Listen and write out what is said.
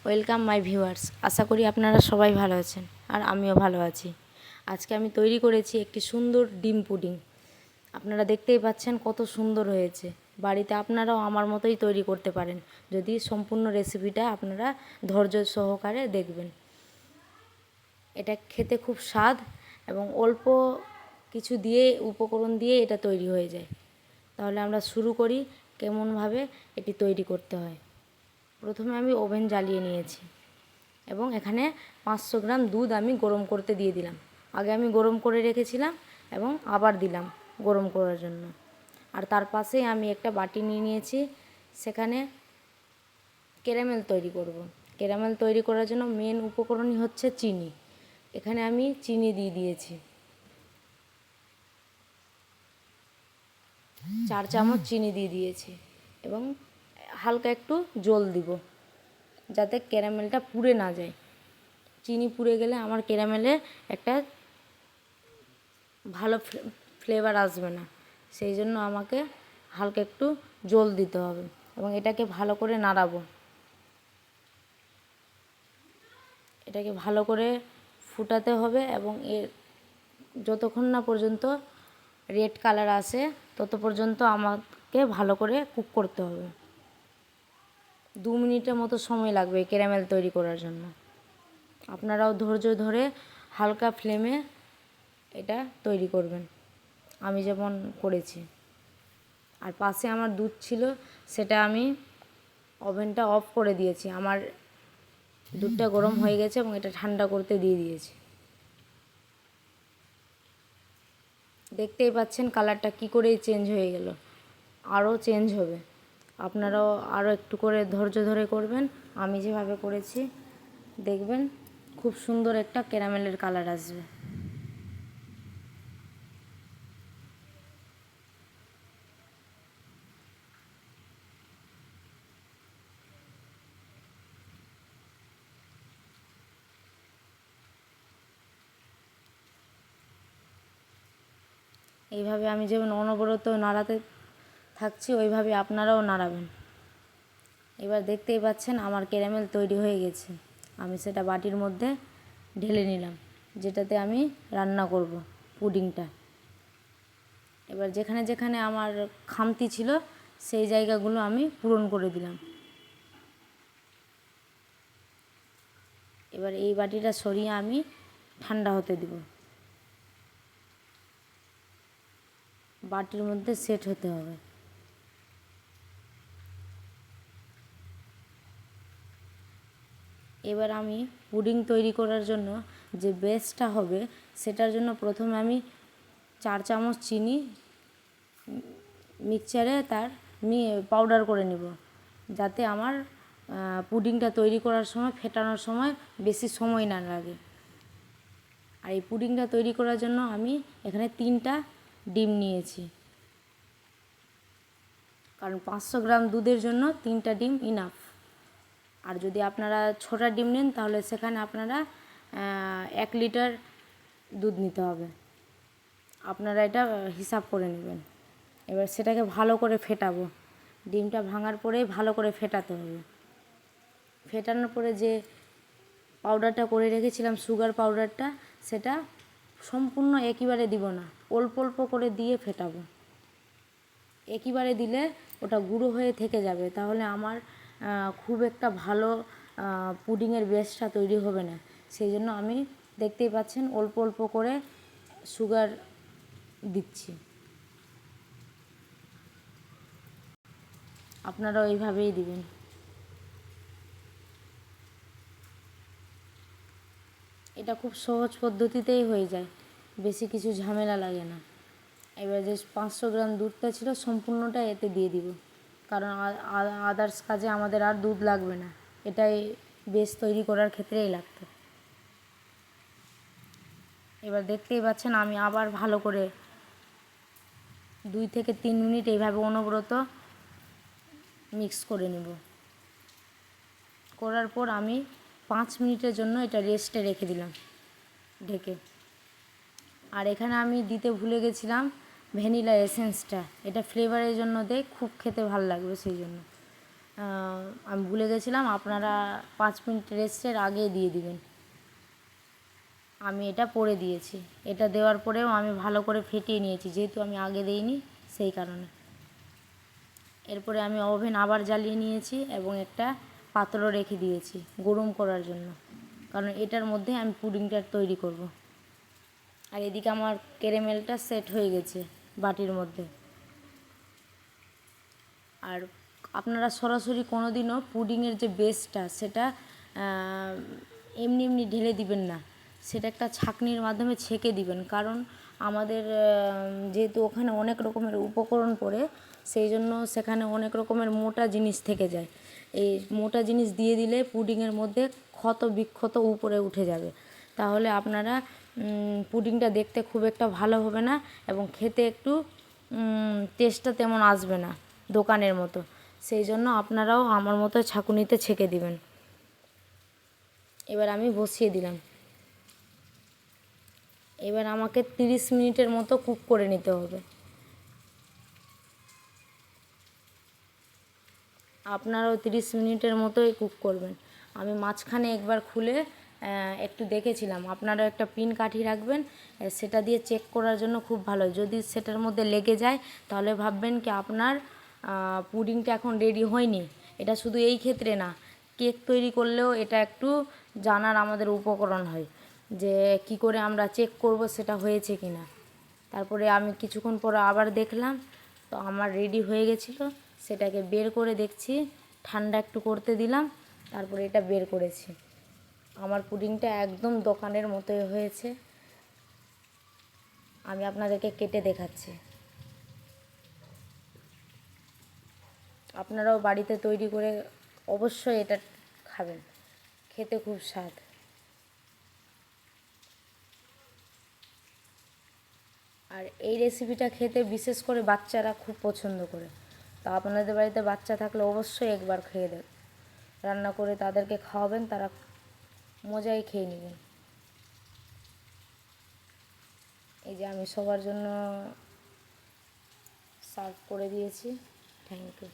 Welcome my viewers. আশা করি আপনারা সবাই ভালো আছেন আর আমিও ভালো আছি। আজকে আমি তৈরি করেছি একটি সুন্দর ডিম পুডিং। আপনারা দেখতেই পাচ্ছেন কত সুন্দর হয়েছে। বাড়িতে আপনারাও আমার মতোই তৈরি করতে পারেন যদি সম্পূর্ণ রেসিপিটা আপনারা ধৈর্য সহকারে দেখবেন। এটা খেতে খুব স্বাদ এবং অল্প কিছু দিয়ে উপকরণ দিয়ে এটা তৈরি হয়ে যায়। তাহলে আমরা শুরু করি কেমনভাবে এটি তৈরি করতে হয়। প্রথমে আমি ওভেন জ্বালিয়ে নিয়েছি এবং এখানে 500 গ্রাম দুধ আমি গরম করতে দিয়ে দিলাম। আগে আমি গরম করে রেখেছিলাম এবং আবার দিলাম গরম করার জন্য। আর তার পাশেই আমি একটা বাটি নিয়ে নিয়েছি, সেখানে ক্যারামেল তৈরি করব। ক্যারামেল তৈরি করার জন্য মেন উপকরণই হচ্ছে চিনি। এখানে আমি চিনি দিয়ে দিয়েছি, 4 চামচ চিনি দিয়ে দিয়েছি এবং হালকা একটু জল দিব যাতে ক্যারামেলটা পুড়ে না যায়। চিনি পুড়ে গেলে আমার ক্যারামেলে একটা ভালো ফ্লেভার আসবে না, সেই জন্য আমাকে হালকা একটু জল দিতে হবে এবং এটাকে ভালো করে নাড়াবো। এটাকে ভালো করে ফুটাতে হবে এবং এর যতক্ষণ না পর্যন্ত রেড কালার আসে তত পর্যন্ত আমাকে ভালো করে কুক করতে হবে। 2 মিনিটের মতো সময় লাগবে ক্যারামেল তৈরি করার জন্য। আপনারাও ধৈর্য ধরে হালকা ফ্লেমে এটা তৈরি করবেন, আমি যেমন করেছি। আর পাশে আমার দুধ ছিল, সেটা আমি ওভেনটা অফ করে দিয়েছি। আমার দুধটা গরম হয়ে গেছে এবং এটা ঠান্ডা করতে দিয়ে দিয়েছি। দেখতেই পাচ্ছেন কালারটা কি করেই চেঞ্জ হয়ে গেল, আরও চেঞ্জ হবে। আপনারাও আরও একটু করে ধৈর্য ধরে করবেন, আমি যেভাবে করেছি দেখবেন খুব সুন্দর একটা ক্যারামেলের কালার আসবে। এইভাবে আমি যেমন অনবরত নাড়াতে থাকছি, ওইভাবে আপনারাও নাড়াবেন। এবার দেখতেই পাচ্ছেন আমার ক্যারামেল তৈরি হয়ে গেছে। আমি সেটা বাটির মধ্যে ঢেলে নিলাম, যেটাতে আমি রান্না করব পুডিংটা। এবার যেখানে যেখানে আমার খামতি ছিল সেই জায়গাগুলো আমি পূরণ করে দিলাম। এবার এই বাটিটা সরিয়ে আমি ঠান্ডা হতে দিব। বাটির মধ্যে সেট হতে হবে। এবার আমি পুডিং তৈরি করার জন্য যে বেসটা হবে সেটার জন্য প্রথমে আমি 4 চামচ চিনি মিক্সচারে তার পাউডার করে নেব, যাতে আমার পুডিংটা তৈরি করার সময় ফেটানোর সময় বেশি সময় না লাগে। আর এই পুডিংটা তৈরি করার জন্য আমি এখানে 3টা ডিম নিয়েছি, কারণ 500 গ্রাম দুধের জন্য 3টা ডিম ইনাফ। আর যদি আপনারা ছোটা ডিম নেন তাহলে সেখানে আপনারা 1 লিটার দুধ নিতে হবে। আপনারা এটা হিসাব করে নেবেন। এবার সেটাকে ভালো করে ফেটাবো। ডিমটা ভাঙার পরেই ভালো করে ফেটাতে হবে। ফেটানোর পরে যে পাউডারটা করে রেখেছিলাম সুগার পাউডারটা, সেটা সম্পূর্ণ একবারে দিব না, অল্প অল্প করে দিয়ে ফেটাবো। একবারে দিলে ওটা গুঁড়ো হয়ে থেকে যাবে, তাহলে আমার খুব একটা ভালো পুডিংয়ের বেসটা তৈরি হবে না। সেই জন্য আমি দেখতেই পাচ্ছেন অল্প অল্প করে সুগার দিচ্ছি। আপনারাও এইভাবেই দিবেন। এটা খুব সহজ পদ্ধতিতেই হয়ে যায়, বেশি কিছু ঝামেলা লাগে না। এবার যে 500 গ্রাম দুধটা ছিল সম্পূর্ণটা এতে দিয়ে দিব, কারণ আদার্স কাজে আমাদের আর দুধ লাগবে না, এটাই বেস তৈরি করার ক্ষেত্রেই লাগতো। এবার দেখতেই পাচ্ছেন আমি আবার ভালো করে 2 থেকে 3 মিনিট এইভাবে অনবরত মিক্স করে নেব। করার পর আমি 5 মিনিটের জন্য এটা রেস্টে রেখে দিলাম ঢেকে। আর এখানে আমি দিতে ভুলে গেছিলাম ভ্যানিলা এসেন্সটা, এটা ফ্লেভারের জন্য দেয়, খুব খেতে ভালো লাগবে সেই জন্য। আমি ভুলে গেছিলাম, আপনারা 5 মিনিট রেস্টের আগে দিয়ে দিবেন। আমি এটা পরে দিয়েছি। এটা দেওয়ার পরেও আমি ভালো করে ফেটিয়ে নিয়েছি, যেহেতু আমি আগে দিইনি সেই কারণে। এরপরে আমি ওভেন আবার জ্বালিয়ে নিয়েছি এবং একটা পাত্র রেখে দিয়েছি গরম করার জন্য, কারণ এটার মধ্যে আমি পুডিংটা তৈরি করব। আর এদিকে আমার ক্যারামেলটা সেট হয়ে গেছে বাটির মধ্যে। আর আপনারা সরাসরি কোনো দিনও পুডিংয়ের যে বেসটা সেটা এমনি এমনি ঢেলে দিবেন না, সেটা একটা ছাঁকনির মাধ্যমে ছেঁকে দিবেন। কারণ আমাদের যেহেতু ওখানে অনেক রকমের উপকরণ পড়ে, সেই জন্য সেখানে অনেক রকমের মোটা জিনিস থেকে যায়। এই মোটা জিনিস দিয়ে দিলে পুডিংয়ের মধ্যে ক্ষত বিক্ষত উপরে উঠে যাবে, তাহলে আপনারা পুডিংটা দেখতে খুব একটা ভালো হবে না এবং খেতে একটু টেস্টটা তেমন আসবে না দোকানের মতো। সেই জন্য আপনারাও আমার মতো ছাঁকুনিতে ছেঁকে দিবেন। এবার আমি বসিয়ে দিলাম। এবার আমাকে 30 মিনিটের মতো কুক করে নিতে হবে। আপনারাও 30 মিনিটের মতোই কুক করবেন। আমি মাঝখানে একবার খুলে একটু দেখেছিলাম। আপনারা একটা পিন কাঠিয়ে রাখবেন, সেটা দিয়ে চেক করার জন্য খুব ভালো। যদি সেটার মধ্যে লেগে যায় তাহলে ভাববেন কি আপনার পুডিংটা এখন রেডি হয়নি। এটা শুধু এই ক্ষেত্রে না, কেক তৈরি করলেও এটা একটু জানার আমাদের উপকরণ হয়, যে কি করে আমরা চেক করব সেটা হয়েছে কি না। তারপরে আমি কিছুক্ষণ পর আবার দেখলাম, তো আমার রেডি হয়ে গেছিলো। সেটাকে বের করে দেখছি, ঠান্ডা একটু করতে দিলাম, তারপরে এটা বের করেছি। আমার পুডিংটা একদম দোকানের মতোই হয়েছে। আমি আপনাদেরকে কেটে দেখাচ্ছি। আপনারাও বাড়িতে তৈরি করে অবশ্যই এটা খাবেন, খেতে খুব স্বাদ। আর এই রেসিপিটা খেতে বিশেষ করে বাচ্চারা খুব পছন্দ করে। তো আপনাদের বাড়িতে বাচ্চা থাকলে অবশ্যই একবার খেয়ে দেখ, রান্না করে তাদেরকে খাওয়াবেন, তারা মজাই খেয়ে নেবেন। এই যে আমি সবার জন্য সার্ভ করে দিয়েছি। Thank you.